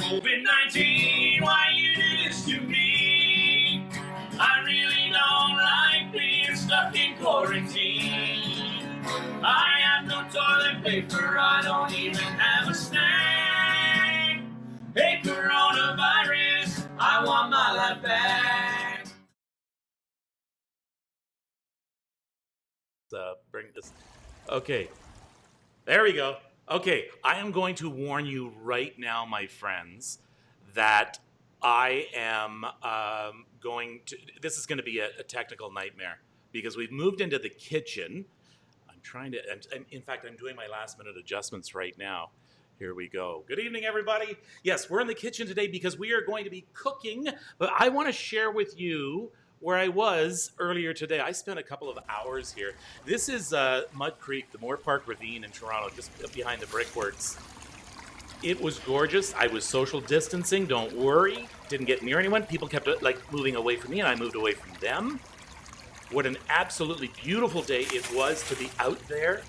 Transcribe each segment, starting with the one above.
COVID-19, why you do this to me? I really don't like being stuck in quarantine. I have no toilet paper, I don't even have a snack. Hey, coronavirus, I want my life back. Bring this. Okay, there we go. Okay, I am going to warn you right now, my friends, that I am this is going to be a technical nightmare because we've moved into the kitchen. I'm trying to, and in fact, I'm doing my last minute adjustments right now. Here we go. Good evening, everybody. Yes, we're in the kitchen today because we are going to be cooking, but I want to share with you where I was earlier today. I spent a couple of hours here. This is Mud Creek, the Moore Park Ravine in Toronto, just behind the brickworks. It was gorgeous. I was social distancing, don't worry. Didn't get near anyone. People kept moving away from me and I moved away from them. What an absolutely beautiful day it was to be out there.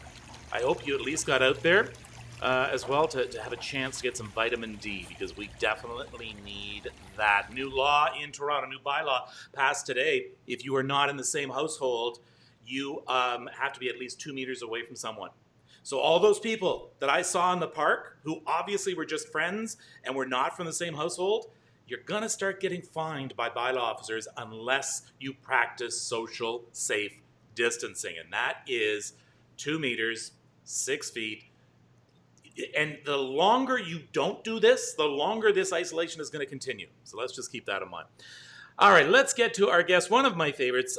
I hope you at least got out there as well to have a chance to get some vitamin D because we definitely need that. New law in Toronto, new bylaw passed today. If you are not in the same household, you have to be at least 2 meters away from someone. So all those people that I saw in the park who obviously were just friends and were not from the same household, you're going to start getting fined by bylaw officers unless you practice social safe distancing. And that is 2 meters, 6 feet. And the longer you don't do this, the longer this isolation is going to continue. So let's just keep that in mind. All right, let's get to our guest. One of my favorites,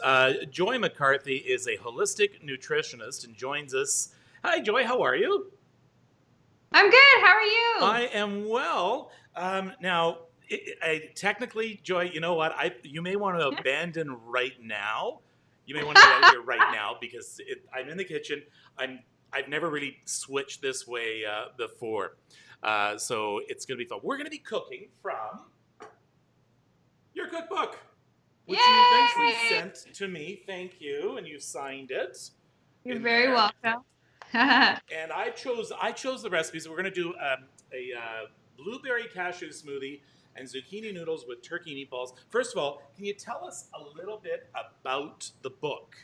Joy McCarthy, is a holistic nutritionist and joins us. Hi, Joy. How are you? I'm good. How are you? I am well. Now, technically, Joy, you know what? You may want to abandon right now. You may want to get out of here right now because I'm in the kitchen. I've never really switched this way before. So it's going to be fun. We're going to be cooking from your cookbook, which you nicely sent to me. Thank you. And you signed it. You're very welcome. And I chose the recipes. We're going to do a blueberry cashew smoothie and zucchini noodles with turkey meatballs. First of all, can you tell us a little bit about the book?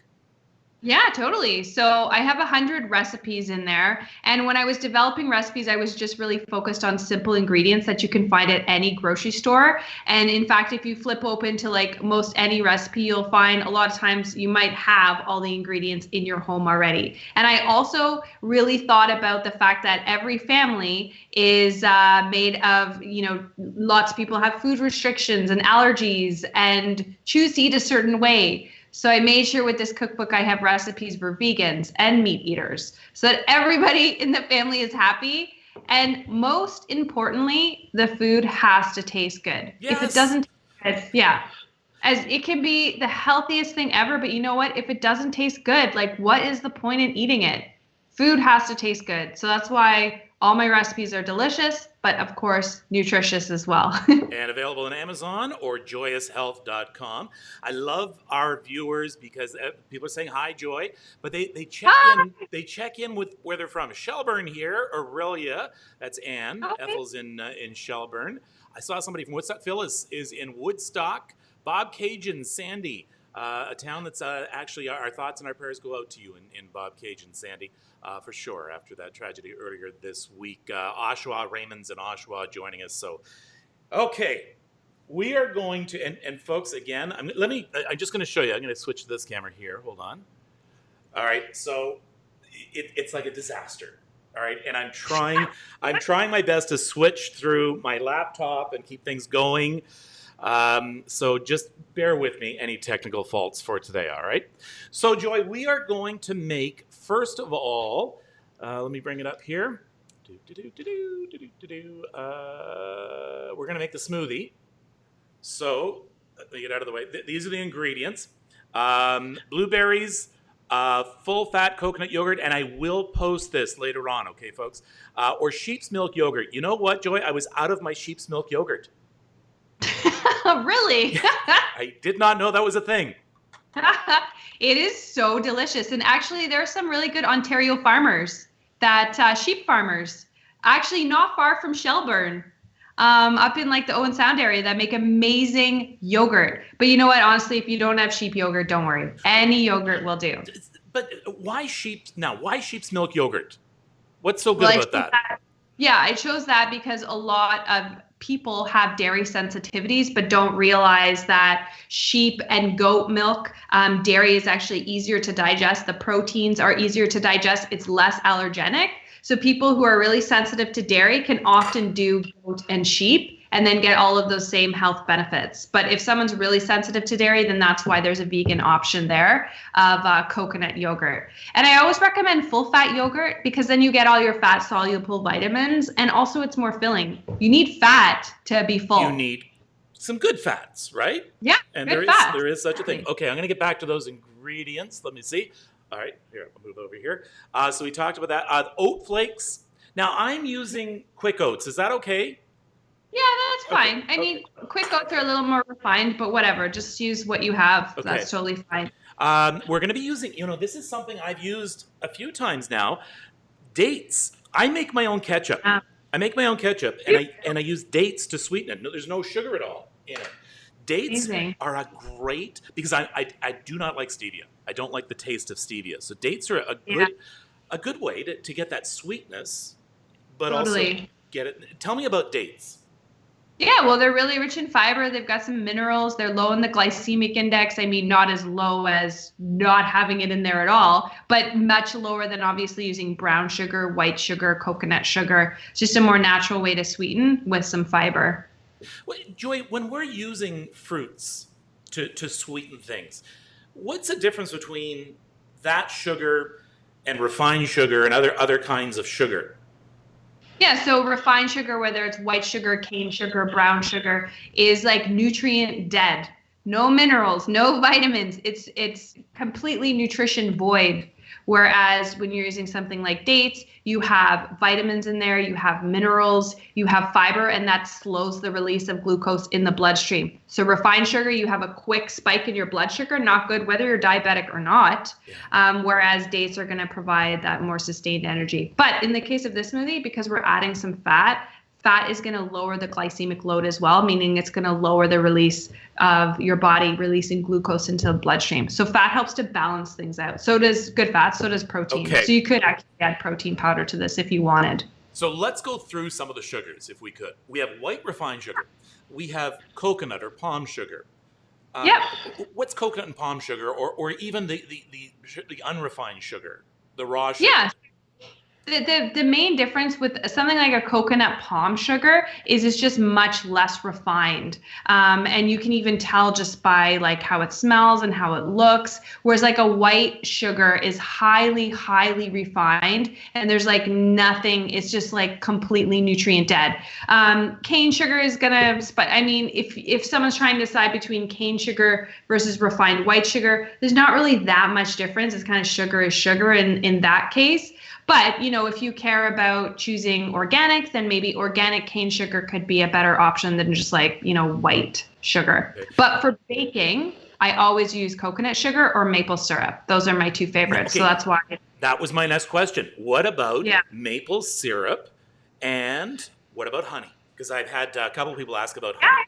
Yeah, totally. So I have 100 recipes in there. And when I was developing recipes, I was just really focused on simple ingredients that you can find at any grocery store. And in fact, if you flip open to most any recipe, you'll find a lot of times you might have all the ingredients in your home already. And I also really thought about the fact that every family is made of, lots of people have food restrictions and allergies and choose to eat a certain way. So I made sure with this cookbook I have recipes for vegans and meat eaters so that everybody in the family is happy. And most importantly, the food has to taste good. Yes. If it doesn't taste good, as it can be the healthiest thing ever, but you know what? If it doesn't taste good, what is the point in eating it? Food has to taste good. So that's why all my recipes are delicious, but of course, nutritious as well. And available on Amazon or joyoushealth.com. I love our viewers because people are saying hi, Joy, but they check in with where they're from. Shelburne here, Aurelia, that's Anne. Okay. Ethel's in Shelburne. I saw somebody from Woodstock. Phil is in Woodstock. Bob Cajun, Sandy, a town that's actually our thoughts and our prayers go out to you in Bob Cajun, Sandy. For sure, after that tragedy earlier this week. Oshawa, Raymond's in Oshawa joining us. So, okay, we are going to, and folks, again, I'm just going to show you. I'm going to switch to this camera here. Hold on. All right, so it's like a disaster. All right, and I'm trying my best to switch through my laptop and keep things going. So just bear with me, any technical faults for today, all right? So, Joy, we are going to make, first of all, let me bring it up here. We're going to make the smoothie. So, let me get out of the way. These are the ingredients. Blueberries, full-fat coconut yogurt, and I will post this later on, okay, folks? Or sheep's milk yogurt. You know what, Joy? I was out of my sheep's milk yogurt. Really? I did not know that was a thing. It is so delicious. And actually, there are some really good Ontario farmers, sheep farmers, actually not far from Shelburne. up in like the Owen Sound area that make amazing yogurt. But you know what? Honestly, if you don't have sheep yogurt, don't worry. Any yogurt will do. But why sheep now? Why sheep's milk yogurt? What's so good Well, about that? yeah, I chose that because a lot of people have dairy sensitivities, but don't realize that sheep and goat milk, dairy is actually easier to digest. The proteins are easier to digest. It's less allergenic. So people who are really sensitive to dairy can often do goat and sheep and then get all of those same health benefits. But if someone's really sensitive to dairy, then that's why there's a vegan option there of coconut yogurt. And I always recommend full fat yogurt because then you get all your fat soluble vitamins and also it's more filling. You need fat to be full. You need some good fats, right? Yeah, and good fat. there is such a thing. Okay, I'm going to get back to those ingredients. Let me see. All right, here, I'll move over here. So we talked about that. Oat flakes. Now I'm using quick oats. Is that okay? Yeah, that's fine. I mean, quick oats are a little more refined, but whatever. Just use what you have. Okay. That's totally fine. We're going to be using, this is something I've used a few times now. Dates. I make my own ketchup. I make my own ketchup, and I use dates to sweeten it. No, there's no sugar at all in it. Dates are a great, because I do not like stevia. I don't like the taste of stevia. So dates are a good way to get that sweetness, but also get it. Tell me about dates. Yeah, well, they're really rich in fiber. They've got some minerals. They're low in the glycemic index. I mean, not as low as not having it in there at all, but much lower than obviously using brown sugar, white sugar, coconut sugar. It's just a more natural way to sweeten with some fiber. Well, Joy, when we're using fruits to sweeten things, what's the difference between that sugar and refined sugar and other kinds of sugar? Yeah, so refined sugar, whether it's white sugar, cane sugar, brown sugar, is like nutrient dead. No minerals, no vitamins. It's completely nutrition void. Whereas when you're using something like dates, you have vitamins in there, you have minerals, you have fiber, and that slows the release of glucose in the bloodstream. So refined sugar, you have a quick spike in your blood sugar, not good whether you're diabetic or not. Whereas dates are going to provide that more sustained energy. But in the case of this smoothie, because we're adding some fat is going to lower the glycemic load as well, meaning it's going to lower the release of your body releasing glucose into the bloodstream. So fat helps to balance things out. So does good fat, so does protein. Okay. So you could actually add protein powder to this if you wanted. So let's go through some of the sugars if we could. We have white refined sugar. We have coconut or palm sugar. What's coconut and palm sugar, or even the unrefined sugar, the raw sugar? Yeah. The main difference with something like a coconut palm sugar is it's just much less refined. And you can even tell just by like how it smells and how it looks. Whereas like a white sugar is highly, highly refined and there's like nothing, it's just like completely nutrient dead. Cane sugar is gonna, I mean, if someone's trying to decide between cane sugar versus refined white sugar, there's not really that much difference. It's kind of sugar is sugar in that case. But, if you care about choosing organic, then maybe organic cane sugar could be a better option than just like, white sugar. Okay. But for baking, I always use coconut sugar or maple syrup. Those are my two favorites. Okay. So that's why. That was my next question. What about maple syrup and what about honey? Because I've had a couple of people ask about honey.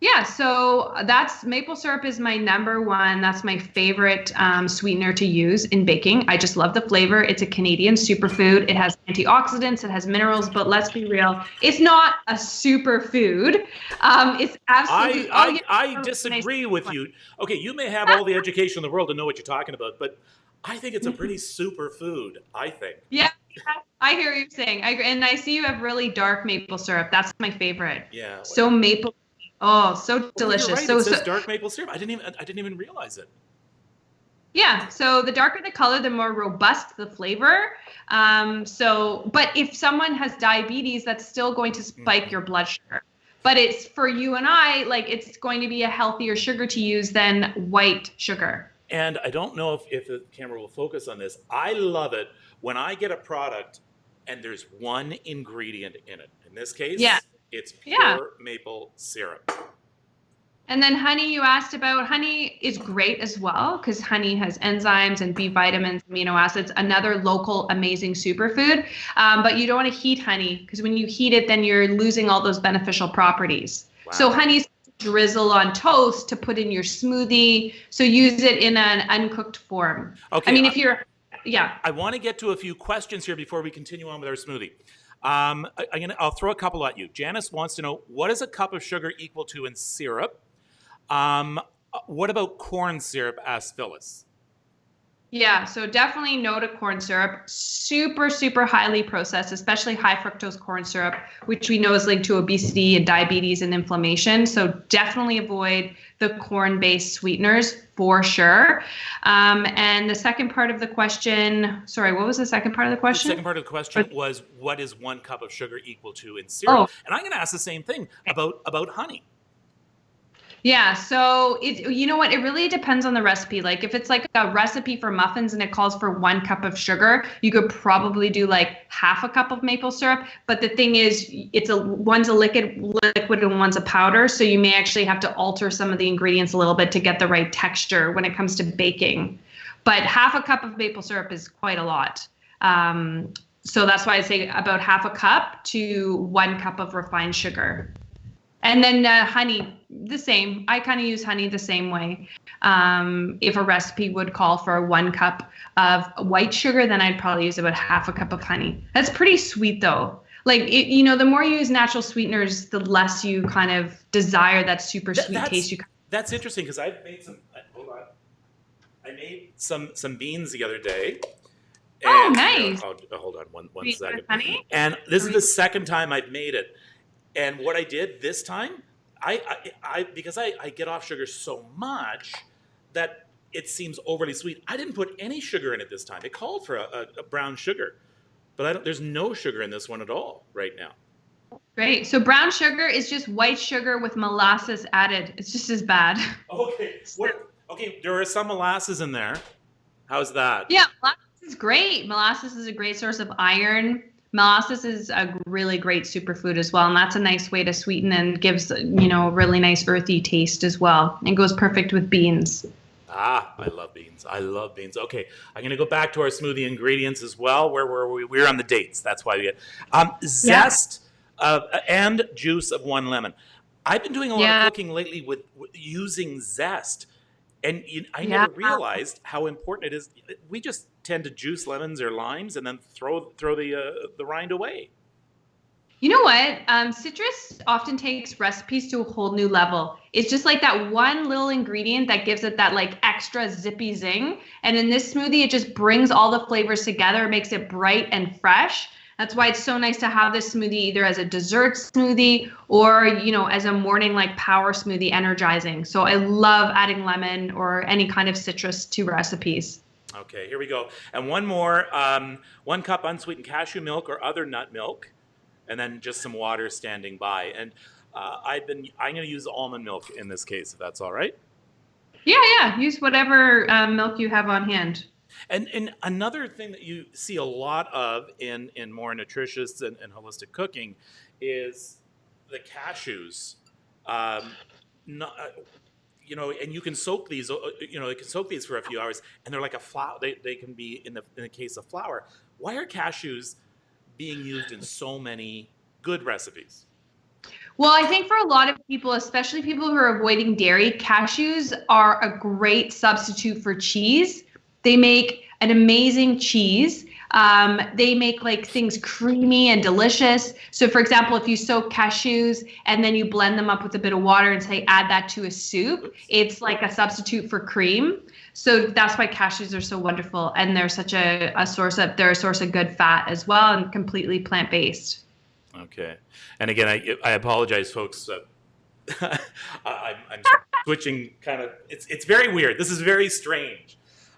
Yeah, so that's maple syrup is my number one. That's my favorite sweetener to use in baking. I just love the flavor. It's a Canadian superfood. It has antioxidants. It has minerals. But let's be real, it's not a superfood. It's absolutely. I disagree with you. Okay, you may have all the education in the world to know what you're talking about, but I think it's a pretty superfood. I think. Yeah. I hear what you're saying. I agree. And I see you have really dark maple syrup. That's my favorite. Yeah. So maple. Oh, so delicious. Right. It says dark maple syrup. I didn't even realize it. Yeah. So the darker the color, the more robust the flavor. But if someone has diabetes, that's still going to spike your blood sugar. But it's for you and I, like it's going to be a healthier sugar to use than white sugar. And I don't know if the camera will focus on this. I love it when I get a product and there's one ingredient in it. In this case, it's pure maple syrup. And then honey, you asked about. Honey is great as well because honey has enzymes and B vitamins, amino acids, another local amazing superfood. But you don't want to heat honey because when you heat it, then you're losing all those beneficial properties. So Wow. honey's drizzle on toast to put in your smoothie. So use it in an uncooked form. I Okay, mean, if you're, yeah. I want to get to a few questions here before we continue on with our smoothie. I'll throw a couple at you. Janice wants to know, what is a cup of sugar equal to in syrup? Um, what about corn syrup? Asked Phyllis. Yeah, so definitely no to corn syrup. Super, super highly processed, especially high fructose corn syrup, which we know is linked to obesity and diabetes and inflammation. So definitely avoid the corn-based sweeteners for sure. And the second part of the question, sorry, what was the second part of the The second question? part of the question was, what is 1 cup of sugar equal to in syrup? Oh, And I'm going to ask the same thing about honey. yeah, so you know what? It really depends on the recipe. Like if it's like a recipe for muffins and it calls for 1 cup of sugar, you could probably do like half a cup of maple syrup. But the thing is, one's a liquid and one's a powder, so you may actually have to alter some of the ingredients a little bit to get the right texture when it comes to baking. But half a cup of maple syrup is quite a lot. So that's why I say about half a cup to 1 cup of refined sugar. And then honey, the same. I kind of use honey the same way. If a recipe would call for 1 cup of white sugar, then I'd probably use about half a cup of honey. That's pretty sweet though. Like, the more you use natural sweeteners, the less you kind of desire that super sweet taste. That's interesting because I've made some. Hold on. I made some beans the other day. Oh, And nice. hold on one Sweet with second. honey? And this is the second time I've made it. And what I did this time, I because I get off sugar so much that it seems overly sweet. I didn't put any sugar in it this time. It called for a brown sugar, but there's no sugar in this one at all right now. Great. So brown sugar is just white sugar with molasses added. It's just as bad. Okay. What? Okay, there are some molasses in there. How's that? Yeah, molasses is great. Molasses is a great source of iron. Molasses is a really great superfood as well, and that's a nice way to sweeten and gives, a really nice earthy taste as well. It goes perfect with beans. Ah, I love beans. I love beans. Okay, I'm going to go back to our smoothie ingredients as well. Where were we? We're on the dates. That's why we get Yeah. zest and juice of 1 lemon. I've been doing a lot of Yeah. cooking lately with using zest, and I Yeah. never realized how important it is. We just tend to juice lemons or limes and then throw the rind away. You know what? Citrus often takes recipes to a whole new level. It's just like that one little ingredient that gives it that like extra zippy zing. And in this smoothie, it just brings all the flavors together, makes it bright and fresh. That's why it's so nice to have this smoothie either as a dessert smoothie or, as a morning like power smoothie, energizing. So I love adding lemon or any kind of citrus to recipes. Okay, here we go. And one more: 1 cup unsweetened cashew milk or other nut milk, and then just some water standing by. And I'm going to use almond milk in this case, if that's all right. Yeah, yeah. Use whatever milk you have on hand. And another thing that you see a lot of in more nutritious and holistic cooking is the cashews. Um, not, and you can soak these. You can soak these for a few hours, and they're like a flour. They can be in the case of flour. Why are cashews being used in so many good recipes? Well, I think for a lot of people, especially people who are avoiding dairy, cashews are a great substitute for cheese. They make an amazing cheese. They make like things creamy and delicious. So, for example, if you soak cashews and then you blend them up with a bit of water and say add that to a soup, it's like a substitute for cream. So that's why cashews are so wonderful, and they're such a source of good fat as well, and completely plant based. Okay, and again, I apologize, folks. I'm switching kind of. It's very weird. This is very strange.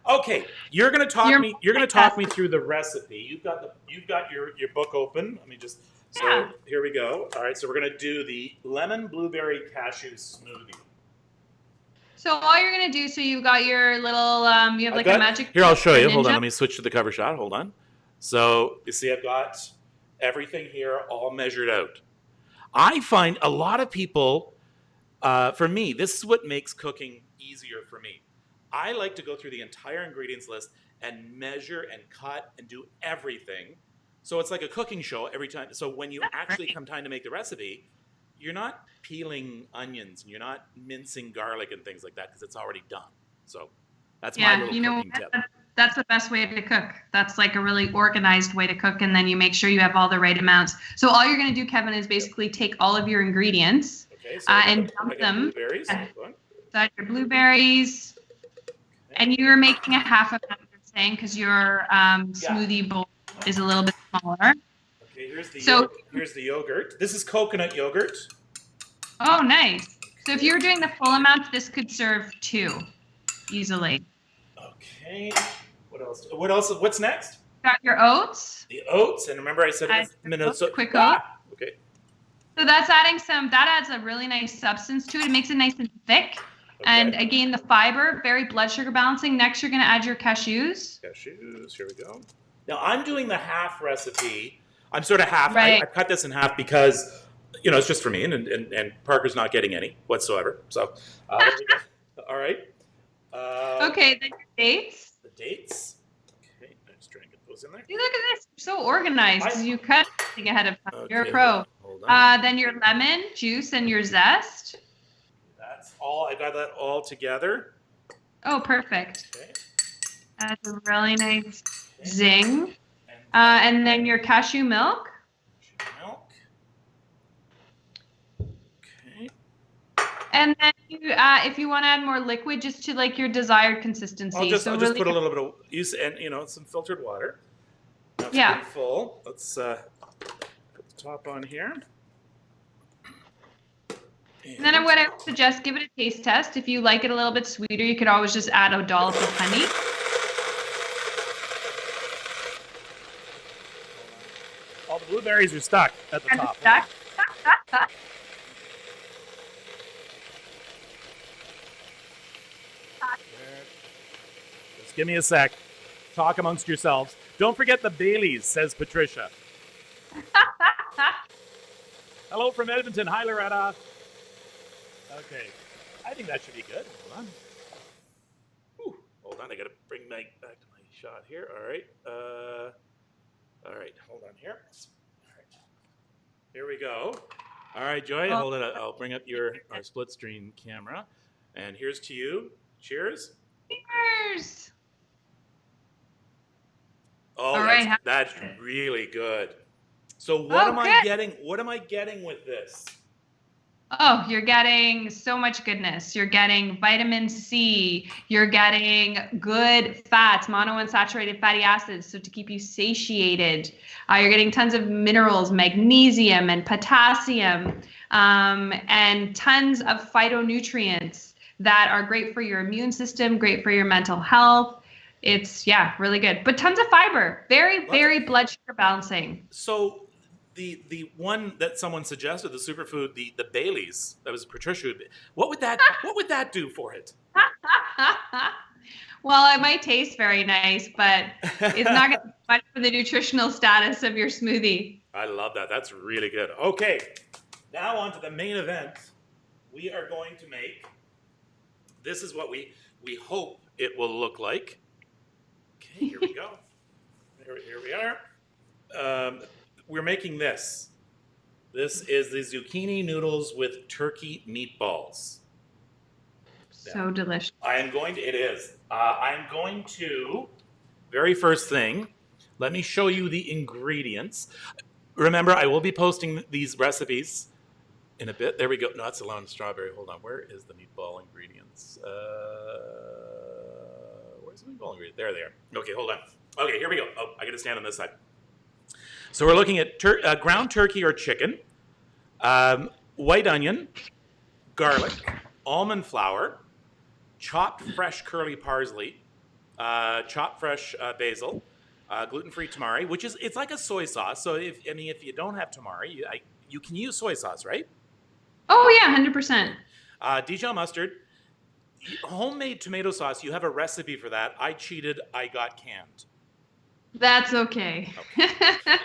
Okay, you're gonna talk me. You're gonna talk me through the recipe. You've got your book open. Let me just. So Yeah. here we go. All right, so we're gonna do the lemon blueberry cashew smoothie. So all you're gonna do, so you've got your little, you have like a magic. Here, I'll show you. Hold on, ninja. let me switch to the cover shot. Hold on. So you see, I've got everything here all measured out. I find a lot of people For me, this is what makes cooking easier for me. I like to go through the entire ingredients list and measure and cut and do everything. So it's like a cooking show every time. So when you actually come time to make the recipe, you're not peeling onions and you're not mincing garlic and things like that because it's already done. So that's my Yeah, little you know, cooking tip. that's the best way to cook. That's like a really organized way to cook, and then you make sure you have all the right amounts. So all you're going to do, Kevin, is basically take all of your ingredients Okay, so and dump them. blueberries. So your blueberries, and you're making a half of that, you're saying, because your smoothie bowl is a little bit smaller. Okay, here's the yogurt. This is coconut yogurt. Oh, nice. So if you were doing the full amount, this could serve 2 easily. Okay. What else? What else? What's next? Got your oats. The oats, and remember I said it was quick oats. Okay. So that's adding that adds a really nice substance to it. It makes it nice and thick. Okay. And again, the fiber, very blood sugar balancing. Next, you're going to add your cashews. Cashews, here we go. Now I'm doing the half recipe. I'm sort of half. Right. I cut this in half because, it's just for me, and Parker's not getting any whatsoever. So, there we go. All right. Okay, then your dates. The dates. Okay, I'm just trying to get those in there. See, look at this. You're so organized because you cut everything ahead of time. Okay, you're a pro. Hold on. Then your lemon juice and your zest. That's all. I got that all together. Oh, perfect. Okay. That's a really nice zing. And then your cashew milk. Okay. And then if you want to add more liquid, just to like your desired consistency. I'll just put a little bit of use and some filtered water. That's pretty full. Let's put the top on here. And then what I would suggest, give it a taste test. If you like it a little bit sweeter, you could always just add a dollop of honey. All the blueberries are stuck at the top. Just give me a sec. Talk amongst yourselves. Don't forget the Baileys, says Patricia. Hello from Edmonton. Hi, Loretta. Okay. I think that should be good. Hold on. Whew. Hold on. I got to bring my back to my shot here. All right. All right. Hold on here. All right. Here we go. All right, Joy. Hold it. I'll bring up our split screen camera. And here's to you. Cheers. Cheers. Oh, that's really good. So what am I getting? What am I getting with this? Oh, you're getting so much goodness. You're getting vitamin C. You're getting good fats, monounsaturated fatty acids, so to keep you satiated. You're getting tons of minerals, magnesium and potassium, and tons of phytonutrients that are great for your immune system, great for your mental health. It's, really good. But tons of fiber. Very, very blood sugar balancing. So the one that someone suggested, the superfood, the Baileys, that was Patricia. What would that do for it? Well, it might taste very nice, but it's not going to be much for the nutritional status of your smoothie. I love that. That's really good. Okay, now on to the main event. We are going to make, this is what we hope it will look like. Okay, here we go. Here we are. We're making this. This is the zucchini noodles with turkey meatballs. So delicious. It is. I'm going to, very first thing, let me show you the ingredients. Remember, I will be posting these recipes in a bit. There we go. No, that's the lemon strawberry. Hold on. Where is the meatball ingredients? Where's the meatball ingredient? There they are. Okay, hold on. Okay, here we go. Oh, I got to stand on this side. So we're looking at ground turkey or chicken, white onion, garlic, almond flour, chopped fresh curly parsley, chopped fresh basil, gluten-free tamari, it's like a soy sauce. So if you don't have tamari, you can use soy sauce, right? Oh yeah, 100%. Dijon mustard, homemade tomato sauce. You have a recipe for that. I cheated. I got canned. That's okay.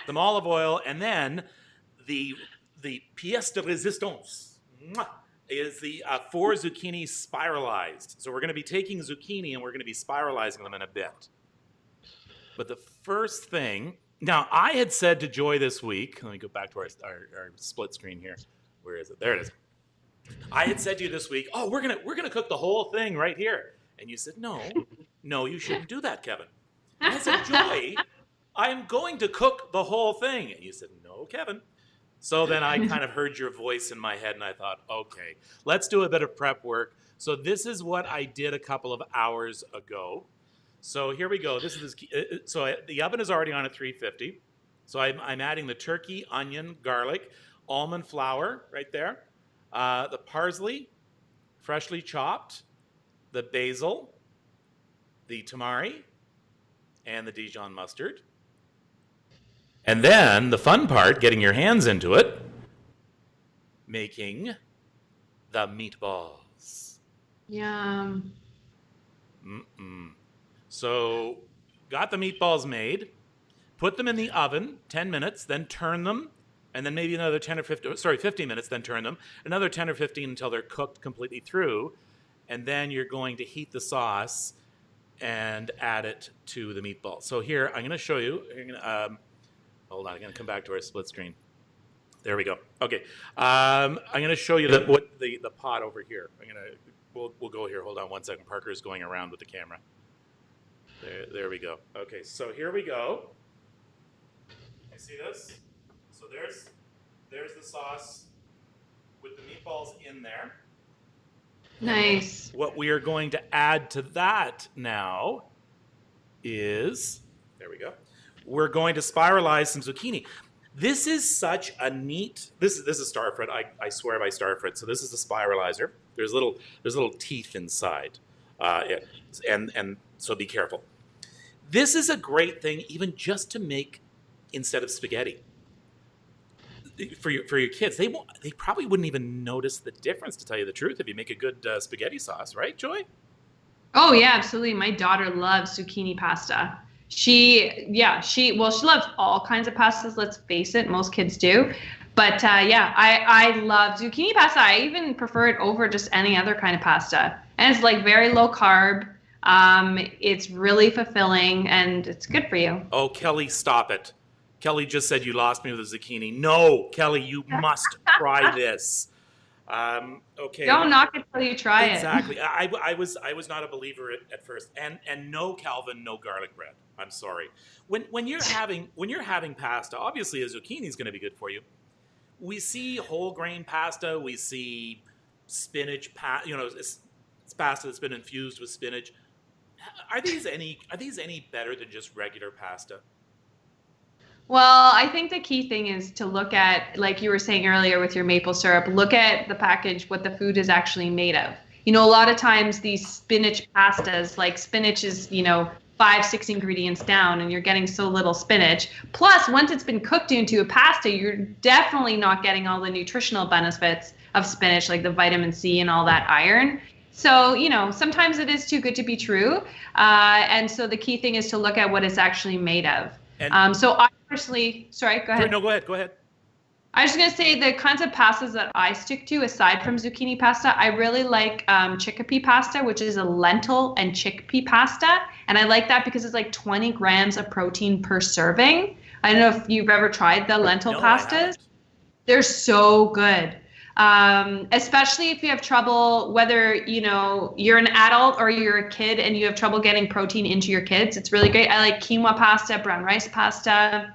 Some olive oil, and then the pièce de résistance, is the 4 zucchini spiralized. So we're going to be taking zucchini and we're going to be spiralizing them in a bit. But the first thing, now I had said to Joy this week, let me go back to our split screen here. Where is it? There it is. I had said to you this week, oh, we're gonna cook the whole thing right here. And you said, no, you shouldn't do that, Kevin. And I said, Joy, I'm going to cook the whole thing. And you said, no, Kevin. So then I kind of heard your voice in my head and I thought, okay, let's do a bit of prep work. So this is what I did a couple of hours ago. So here we go. The oven is already on at 350. So I'm adding the turkey, onion, garlic, almond flour right there, the parsley, freshly chopped, the basil, the tamari, and the Dijon mustard. And then the fun part, getting your hands into it, making the meatballs. Yum. So got the meatballs made, put them in the oven 10 minutes, then turn them, and then maybe another 15 minutes, then turn them, another 10 or 15 until they're cooked completely through, and then you're going to heat the sauce and add it to the meatballs. So here, I'm going to show you. Hold on, I'm going to come back to our split screen. There we go. Okay, I'm going to show you the pot over here. We'll go here. Hold on one second. Parker's going around with the camera. There we go. Okay, so here we go. You see this? So there's the sauce with the meatballs in there. Nice. What we are going to add to that now is, there we go. We're going to spiralize some zucchini. This is such a neat. This is Starfruit. I swear by Starfruit. So this is the spiralizer. There's little teeth inside, and so be careful. This is a great thing, even just to make instead of spaghetti. For your kids, they probably wouldn't even notice the difference, to tell you the truth, if you make a good spaghetti sauce, right, Joy? Oh yeah, absolutely. My daughter loves zucchini pasta. She loves all kinds of pastas. Let's face it, most kids do. But I love zucchini pasta. I even prefer it over just any other kind of pasta. And it's like very low carb. It's really fulfilling and it's good for you. Oh, Kelly, stop it. Kelly just said you lost me with the zucchini. No, Kelly, you must try this. Okay. Don't knock it till you try exactly. I was not a believer at first. And no, Calvin, no garlic bread. I'm sorry. When you're having pasta, obviously a zucchini is going to be good for you. We see whole grain pasta. We see spinach it's pasta that's been infused with spinach. Are these any better than just regular pasta? Well, I think the key thing is to look at, like you were saying earlier with your maple syrup, look at the package, what the food is actually made of. You know, a lot of times these spinach pastas, like spinach is, 5-6 ingredients down and you're getting so little spinach. Plus, once it's been cooked into a pasta, you're definitely not getting all the nutritional benefits of spinach, like the vitamin C and all that iron. So, sometimes it is too good to be true. And so the key thing is to look at what it's actually made of. So I personally, sorry, go ahead. No, go ahead. I was just going to say the kinds of pastas that I stick to, aside from zucchini pasta, I really like chickpea pasta, which is a lentil and chickpea pasta. And I like that because it's like 20 grams of protein per serving. I don't know if you've ever tried the lentil pastas. They're so good. Especially if you have trouble, whether, you're an adult or you're a kid and you have trouble getting protein into your kids. It's really great. I like quinoa pasta, brown rice pasta.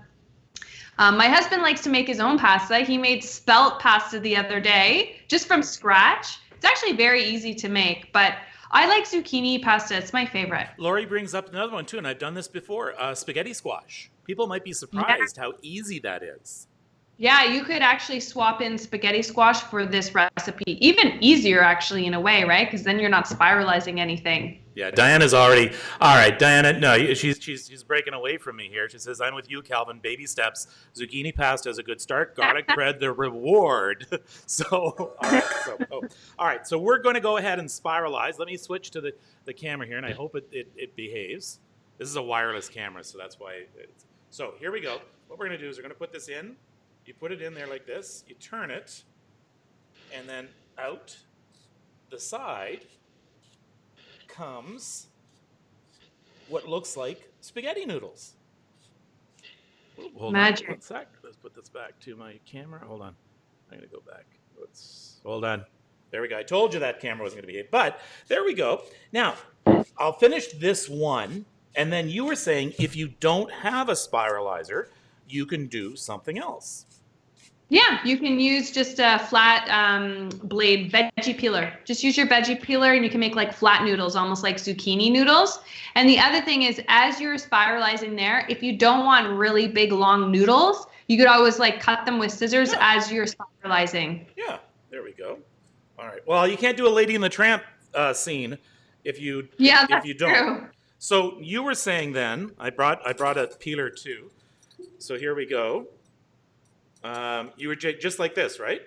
My husband likes to make his own pasta. He made spelt pasta the other day, just from scratch. It's actually very easy to make, but I like zucchini pasta. It's my favorite. Lori brings up another one too, and I've done this before, spaghetti squash. People might be surprised how easy that is. Yeah, you could actually swap in spaghetti squash for this recipe. Even easier, actually, in a way, right? Because then you're not spiralizing anything. Yeah, Diana's already. All right, Diana. No, she's breaking away from me here. She says, "I'm with you, Calvin. Baby steps. Zucchini pasta is a good start. Garlic bread, the reward." So, all right. So we're going to go ahead and spiralize. Let me switch to the camera here, and I hope it behaves. This is a wireless camera, so that's why. So here we go. What we're going to do is we're going to put this in. You put it in there like this. You turn it, and then out the side comes what looks like spaghetti noodles. Ooh, hold Magic. on 1 sec. Let's put this back to my camera. Hold on. I'm going to go back. Hold on. There we go. I told you that camera wasn't going to behave. But there we go. Now, I'll finish this one. And then you were saying if you don't have a spiralizer, you can do something else. Yeah, you can use just a flat blade veggie peeler. Just use your veggie peeler and you can make like flat noodles, almost like zucchini noodles. And the other thing is, as you're spiralizing there, if you don't want really big, long noodles, you could always like cut them with scissors as you're spiralizing. Yeah, there we go. All right. Well, you can't do a Lady and the Tramp scene if you don't. True. So you were saying then, I brought a peeler too. So here we go. You were just like this, right?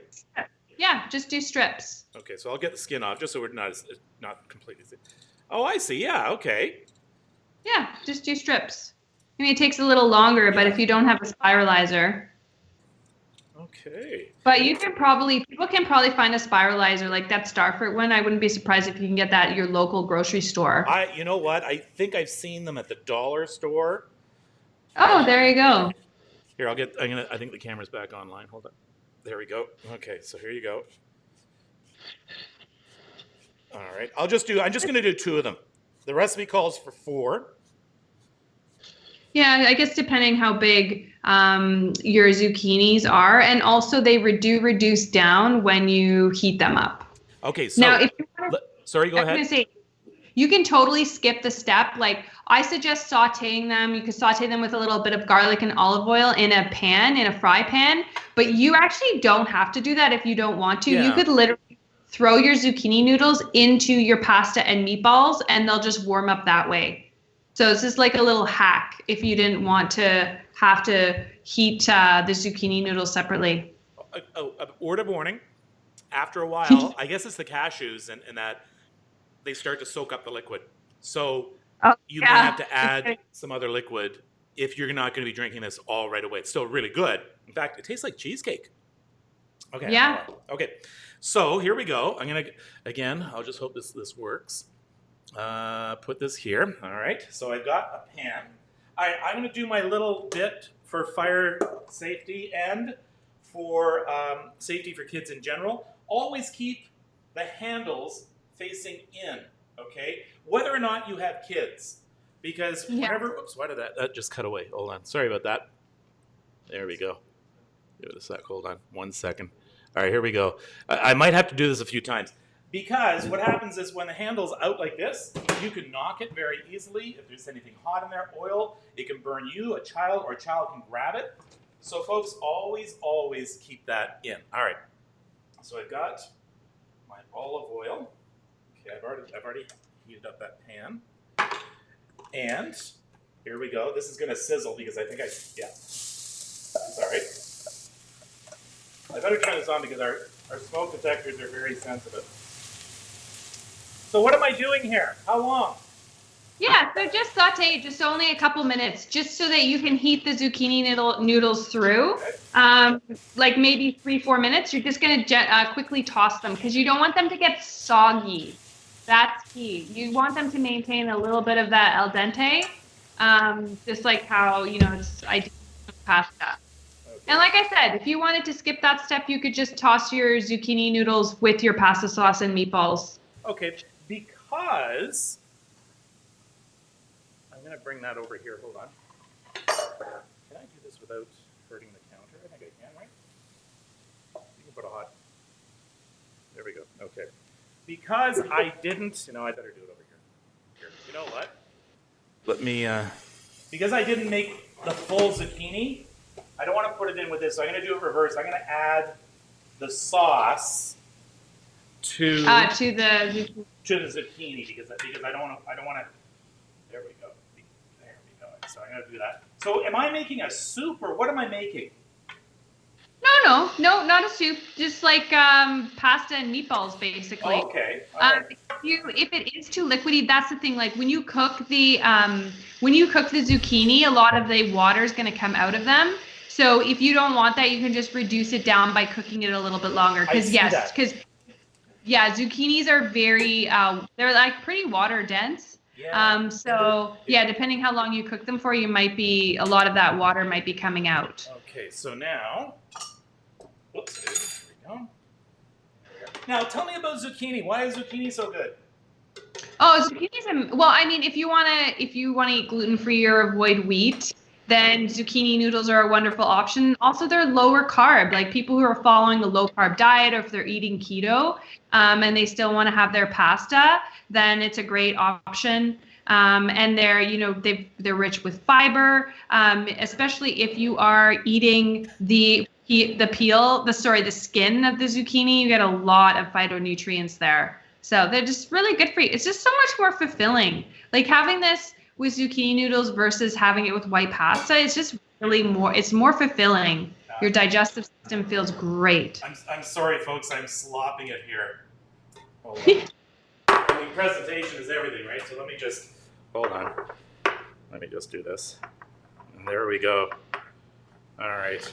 Yeah, just do strips. Okay, so I'll get the skin off just so we're not completely. Oh, I see. Yeah. Okay. Yeah, just do strips. I mean, it takes a little longer, but if you don't have a spiralizer. Okay. But people can probably find a spiralizer like that Starfruit one. I wouldn't be surprised if you can get that at your local grocery store. You know what? I think I've seen them at the dollar store. Oh, there you go. Here, I think the camera's back online. Hold on. There we go. Okay, so here you go. All right. I'm just going to do 2 of them. The recipe calls for 4. Yeah, I guess depending how big your zucchinis are, and also they reduce down when you heat them up. Okay, so now if you sorry, go ahead. I was gonna say, you can totally skip the step. Like I suggest sautéing them. You could sauté them with a little bit of garlic and olive oil in a fry pan. But you actually don't have to do that if you don't want to. Yeah. You could literally throw your zucchini noodles into your pasta and meatballs, and they'll just warm up that way. So it's just like a little hack if you didn't want to have to heat the zucchini noodles separately. A word of warning. After a while, I guess it's the cashews and that they start to soak up the liquid. So you may have to add some other liquid if you're not going to be drinking this all right away. It's still really good. In fact, it tastes like cheesecake. Okay. Yeah. Okay. So here we go. I'll just hope this works. Put this here. All right. So I've got a pan. All right. I'm going to do my little bit for fire safety and for safety for kids in general. Always keep the handles facing in, okay? Whether or not you have kids. Because whenever, oops, why did that just cut away? Hold on. Sorry about that. There we go. Give it a sec. Hold on. 1 second. All right, here we go. I might have to do this a few times. Because what happens is when the handle's out like this, you can knock it very easily. If there's anything hot in there, oil, it can burn you, a child can grab it. So folks, always keep that in. All right. So I've got my olive oil. Okay, I've already heated up that pan. And here we go. This is going to sizzle because I think sorry. I better turn this on because our smoke detectors are very sensitive. So what am I doing here? How long? Yeah, so just saute just only a couple minutes, just so that you can heat the zucchini noodles through. Like maybe 3-4 minutes. You're just going to quickly toss them because you don't want them to get soggy. That's key. You want them to maintain a little bit of that al dente, just like how, it's ideal with pasta. Okay. And like I said, if you wanted to skip that step, you could just toss your zucchini noodles with your pasta sauce and meatballs. Okay, because I'm going to bring that over here. Hold on. Can I do this without hurting the counter? I think I can, right? You can put a hot. There we go. Okay. Because I didn't, I better do it over here. You know what? Let me, because I didn't make the full zucchini, I don't want to put it in with this, so I'm going to do it reverse. I'm going to add the sauce to the zucchini because I don't want to. There we go. So I'm going to do that. So am I making a soup or what am I making? No, not a soup. Just like pasta and meatballs, basically. Oh, okay. All right. If it is too liquidy, that's the thing. Like when you cook the zucchini, a lot of the water is going to come out of them. So if you don't want that, you can just reduce it down by cooking it a little bit longer. Because Yeah, zucchinis are very, they're like pretty water dense. Yeah. So yeah, depending how long you cook them for, a lot of that water might be coming out. Okay, so now, whoops, here we go. Now, tell me about zucchini. Why is zucchini so good? Oh, well, I mean, if you wanna eat gluten free or avoid wheat, then zucchini noodles are a wonderful option. Also, they're lower carb. Like people who are following a low carb diet, or if they're eating keto, and they still want to have their pasta, then it's a great option. And they're rich with fiber, especially if you are eating the skin of the zucchini. You get a lot of phytonutrients there. So they're just really good for you. It's just so much more fulfilling. Like having this with zucchini noodles versus having it with white pasta, it's more fulfilling. Your digestive system feels great. I'm sorry, folks. I'm slopping it here. Hold on. I mean, presentation is everything, right? So hold on. Let me just do this. And there we go. All right.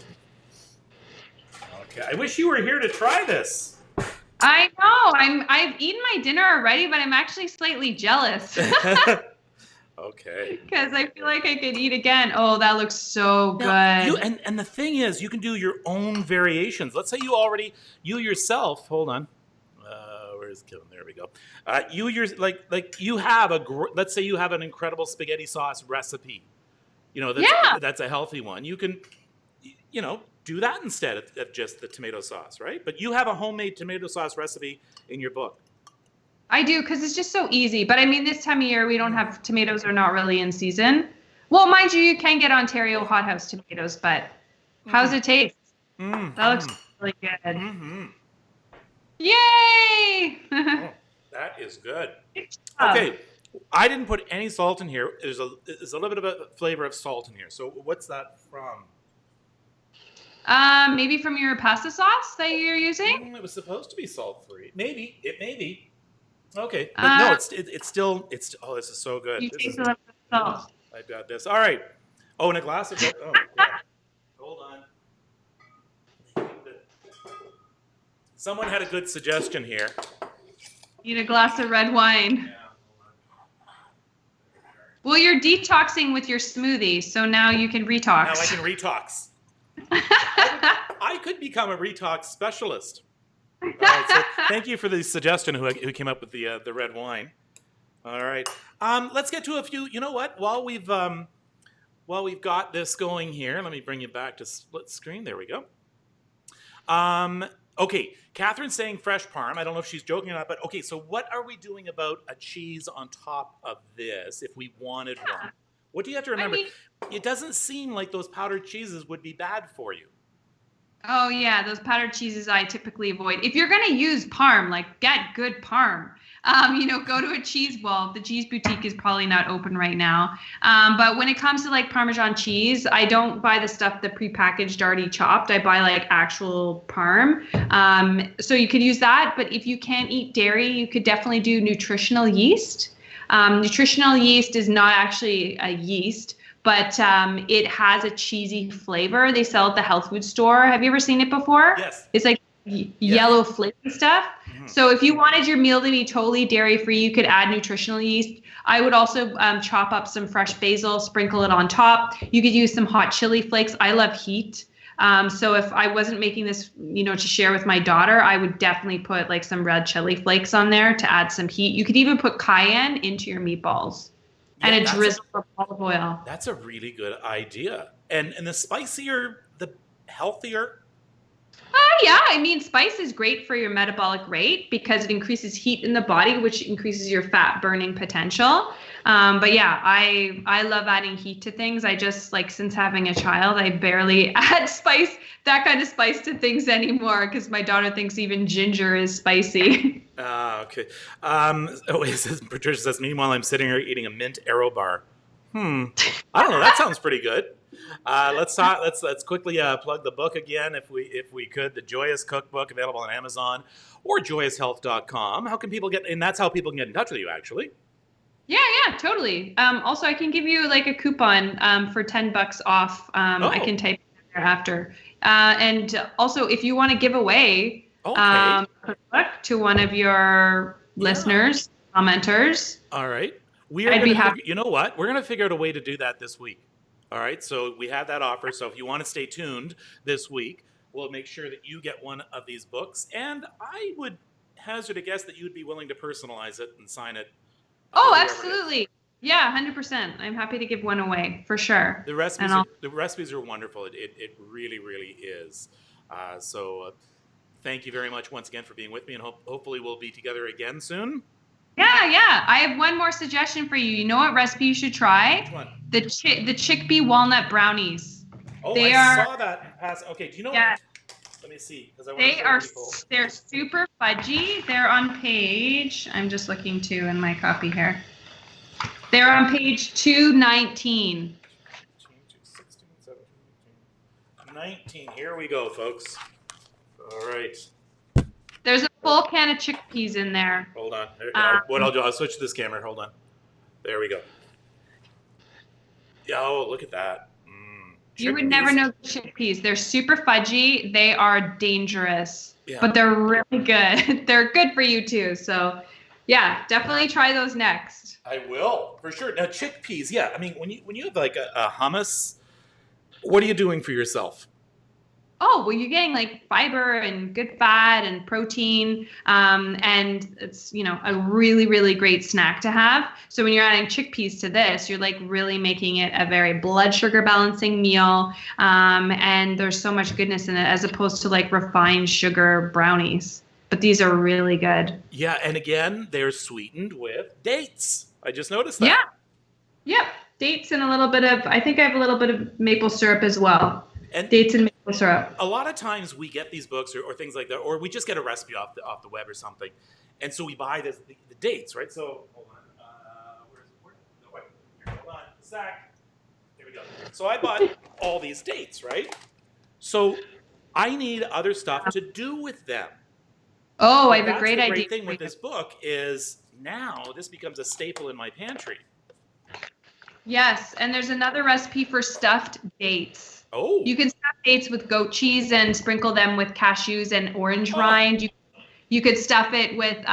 Okay. I wish you were here to try this. I know. I've eaten my dinner already, but I'm actually slightly jealous. Okay. Because I feel like I could eat again. Oh, that looks so good. And the thing is, you can do your own variations. Let's say you yourself. Hold on. Where's Kevin? There we go. Let's say you have an incredible spaghetti sauce recipe. That's a healthy one. You can, do that instead of just the tomato sauce, right? But you have a homemade tomato sauce recipe in your book. I do, because it's just so easy. But I mean, this time of year, we don't have tomatoes are not really in season. Well, mind you, you can get Ontario hothouse tomatoes, but how's it taste? That looks really good. Mm-hmm. Yay! Oh, that is good. Okay, I didn't put any salt in here. There's a little bit of a flavor of salt in here. So what's that from? Maybe from your pasta sauce that you're using? It was supposed to be salt-free. Maybe. It may be. Okay. But no, it's still, oh, this is so good. You taste a little bit of salt. I've got this. All right. Oh, and a glass of, oh, God. Hold on. Someone had a good suggestion here. Eat a glass of red wine. Yeah, hold on. Well, you're detoxing with your smoothie, so now you can retox. Now I can retox. I could become a retox specialist. All right, so thank you for the suggestion who came up with the red wine. All right. Let's get to a few. You know what? While we've got this going here, let me bring you back to split screen. There we go. Okay, Catherine's saying fresh parm. I don't know if she's joking or not, but okay, so what are we doing about a cheese on top of this if we wanted one? What do you have to remember? It doesn't seem like those powdered cheeses would be bad for you. Oh, yeah, those powdered cheeses I typically avoid. If you're going to use parm, like get good parm. Go to a cheese wall. The cheese boutique is probably not open right now. But when it comes to like Parmesan cheese, I don't buy the stuff that prepackaged already chopped. I buy like actual parm. So you could use that. But if you can't eat dairy, you could definitely do nutritional yeast. Nutritional yeast is not actually a yeast, but it has a cheesy flavor. They sell at the health food store. Have you ever seen it before? Yes. It's like yellow flaky stuff. Mm-hmm. So if you wanted your meal to be totally dairy-free, you could add nutritional yeast. I would also chop up some fresh basil, sprinkle it on top. You could use some hot chili flakes. I love heat. So if I wasn't making this, to share with my daughter, I would definitely put like some red chili flakes on there to add some heat. You could even put cayenne into your meatballs. And a drizzle of olive oil. That's a really good idea. And the spicier, the healthier. Yeah, I mean, spice is great for your metabolic rate because it increases heat in the body, which increases your fat burning potential. But yeah, I love adding heat to things. I just since having a child, I barely add that kind of spice to things anymore because my daughter thinks even ginger is spicy. Okay. Patricia says, meanwhile, I'm sitting here eating a mint Aero bar. I don't know. That sounds pretty good. Let's quickly plug the book again, if we could. The Joyous Cookbook, available on Amazon or joyoushealth.com. How can people and that's how people can get in touch with you, actually. Yeah, totally. Also, I can give you a coupon for $10 off. I can type it there after. And also, if you want to give away Okay. cookbook to one of your Yeah. listeners, commenters. All right. We are I'd going be to happy. figure, you know what? We're going to figure out a way to do that this week. All right. So we have that offer. So if you want to stay tuned this week, we'll make sure that you get one of these books. And I would hazard a guess that you would be willing to personalize it and sign it for Oh, whoever it is. absolutely. Yeah, 100%. I'm happy to give one away for sure. And I'll The recipes are wonderful. It really, really is. So thank you very much once again for being with me, and hopefully we'll be together again soon. Yeah. I have one more suggestion for you. You know what recipe you should try? Which one? The chickpea walnut brownies. Oh, They I are saw that in pass. Okay, do you know? yeah, Let me see, because I want to show people. they're super fudgy. They're on page. I'm just looking too in my copy here. They're on page 219. 16, 17, 19. Here we go, folks. All right. There's a full can of chickpeas in there. Hold on. What I'll do, I'll switch to this camera. Hold on. There we go. Oh, look at that. You would never know the chickpeas. They're super fudgy. They are dangerous, Yeah. but they're really good. They're good for you too. So, yeah, definitely try those next. I will, for sure. Now, chickpeas. Yeah, I mean, when you have like a hummus, what are you doing for yourself? Oh, well, you're getting like fiber and good fat and protein. And it's, a really, really great snack to have. So when you're adding chickpeas to this, you're like really making it a very blood sugar balancing meal. And there's so much goodness in it as opposed to like refined sugar brownies. But these are really good. Yeah, and again, they're sweetened with dates. I just noticed that. Yeah. Yep. Dates and I think I have a little bit of maple syrup as well. And dates and maple syrup. A lot of times we get these books or things like that, or we just get a recipe off the web or something, and so we buy the dates, right? So hold on, hold on, Zach. There we go. So I bought all these dates, right? So I need other stuff to do with them. Oh, I have a great idea. The idea. great thing with this book is now this becomes a staple in my pantry. Yes, and there's another recipe for stuffed dates. Oh. You can stuff dates with goat cheese and sprinkle them with cashews and orange rind. You could stuff it with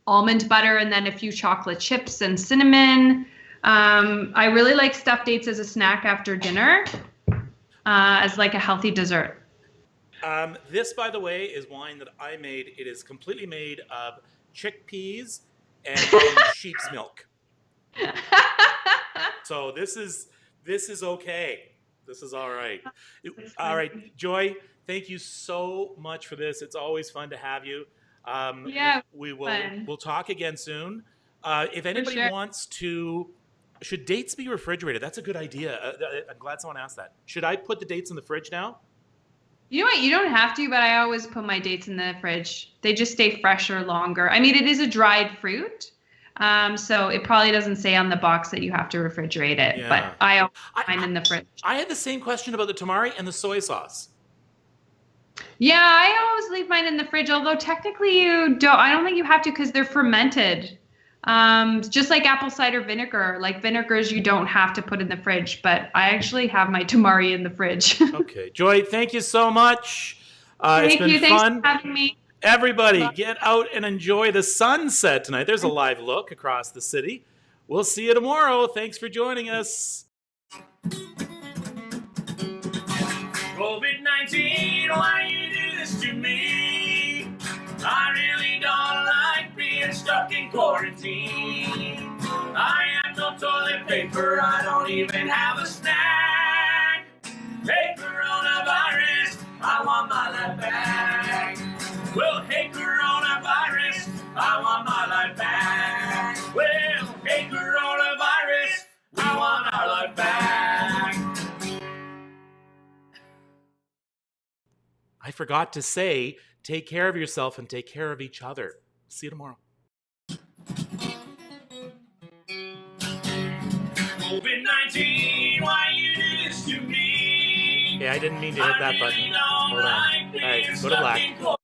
almond butter and then a few chocolate chips and cinnamon. I really like stuffed dates as a snack after dinner, as like a healthy dessert. This, by the way, is wine that I made. It is completely made of chickpeas and sheep's milk. So this is okay. This is all right. All right, Joy, thank you so much for this. It's always fun to have you. We'll talk again soon. If anybody wants to, should dates be refrigerated? That's a good idea. I'm glad someone asked that. Should I put the dates in the fridge now? You know what? You don't have to, but I always put my dates in the fridge. They just stay fresher longer. I mean, it is a dried fruit. So it probably doesn't say on the box that you have to refrigerate it, but I always put mine in the fridge. I had the same question about the tamari and the soy sauce. Yeah, I always leave mine in the fridge, although technically I don't think you have to because they're fermented. Just like apple cider vinegar, like vinegars you don't have to put in the fridge, but I actually have my tamari in the fridge. Okay. Joy, thank you so much. Thank you. Thanks for having me. Everybody, get out and enjoy the sunset tonight. There's a live look across the city. We'll see you tomorrow. Thanks for joining us. COVID-19, why you do this to me? I really don't like being stuck in quarantine. I have no toilet paper. I don't even have a snack. Hey, coronavirus, I want my life back. Well, hey, coronavirus, I want my life back. Well, hey, coronavirus, I want our life back. I forgot to say, take care of yourself and take care of each other. See you tomorrow. COVID-19, why you do this to me? Yeah, I didn't mean to hit that button. Hold on. All right, go to black.